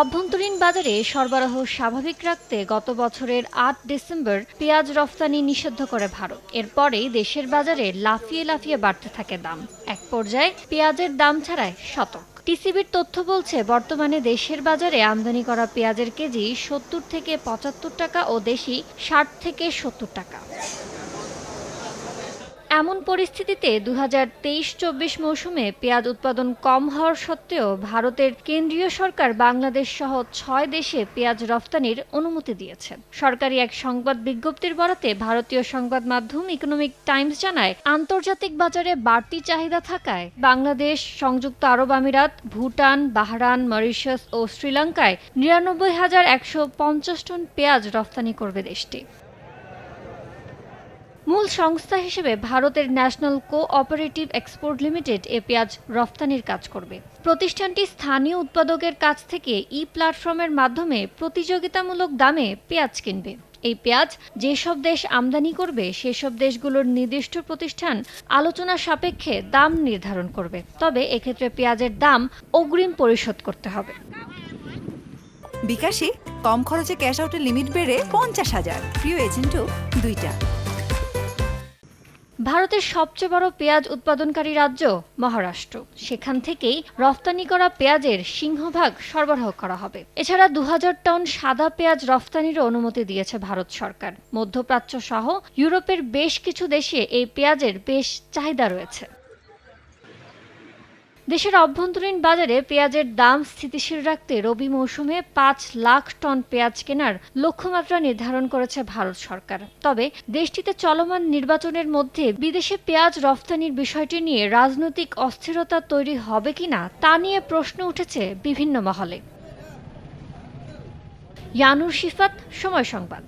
অভ্যন্তরীণ বাজারে সরবরাহ স্বাভাবিক রাখতে গত বছরের ৮ ডিসেম্বর পেঁয়াজ রফতানি নিষিদ্ধ করে ভারত। এরপরেই দেশের বাজারে লাফিয়ে লাফিয়ে বাড়তে থাকে দাম। এক পর্যায়ে পেঁয়াজের দাম ছাড়ায় শতক। টিসিবির তথ্য বলছে, বর্তমানে দেশের বাজারে আমদানি করা পেঁয়াজের কেজি ৭০ থেকে ৭৫ টাকা ও দেশি ৬০ থেকে ৭০ টাকা। এমন পরিস্থিতিতে ২০২৩-২৪ মৌসুমে পেঁয়াজ উৎপাদন কম হওয়ার সত্ত্বেও ভারতের কেন্দ্রীয় সরকার বাংলাদেশ সহ ৬ দেশে পেঁয়াজ রফতানির অনুমতি দিয়েছে। সরকারি এক সংবাদ বিজ্ঞপ্তির বরাতে ভারতীয় সংবাদ মাধ্যম ইকোনমিক টাইমস জানায়, আন্তর্জাতিক বাজারে বাড়তি চাহিদা থাকায় বাংলাদেশ, সংযুক্ত আরব আমিরাত, ভুটান, বাহরাইন, মরিশাস ও শ্রীলঙ্কায় ৯৯,১৫০ টন পেঁয়াজ রফতানি করবে দেশটি। মূল সংস্থা হিসেবে ভারতের ন্যাশনাল কো-অপারেটিভ এক্সপোর্ট লিমিটেড এ পেঁয়াজ রফতানির কাজ করবে। প্রতিষ্ঠানটি স্থানীয় উৎপাদকের কাছ থেকে প্ল্যাটফর্মের মাধ্যমে প্রতিযোগিতামূলক দামে পেঁয়াজ কিনবে। এই পেঁয়াজ যেসব দেশ আমদানি করবে সেসব দেশগুলোর নির্দিষ্ট প্রতিষ্ঠান আলোচনা সাপেক্ষে দাম নির্ধারণ করবে। তবে এক্ষেত্রে পেঁয়াজের দাম অগ্রিম পরিশোধ করতে হবে। বিকাশে কম খরচে ক্যাশ আউটের লিমিট বেড়ে ৫০,০০০। প্রিয় এজেন্টও ২টা। ভারতের সবচেয়ে বড় পেঁয়াজ উৎপাদনকারী রাজ্য মহারাষ্ট্র। সেখান থেকেই রফতানি করা পেঁয়াজের সিংহভাগ সরবরাহ করা হবে। এছাড়া ২০০০ টন সাদা পেঁয়াজ রফতানিরও অনুমতি দিয়েছে ভারত সরকার। মধ্যপ্রাচ্য সহ ইউরোপের বেশ কিছু দেশে এই পেঁয়াজের বেশ চাহিদা রয়েছে। দেশের অভ্যন্তরীণ বাজারে পেঁয়াজের দাম স্থিতিশীল রাখতে রবি মৌসুমে ৫ লাখ টন পেঁয়াজ কেনার লক্ষ্যমাত্রা নির্ধারণ করেছে ভারত সরকার। তবে দেশটিতে চলমান নির্বাচনের মধ্যে বিদেশে পেঁয়াজ রফতানির বিষয়টি নিয়ে রাজনৈতিক অস্থিরতা তৈরি হবে কিনা তা নিয়ে প্রশ্ন উঠেছে বিভিন্ন মহলে। ইয়ানুর শিফাত, সময় সংবাদ।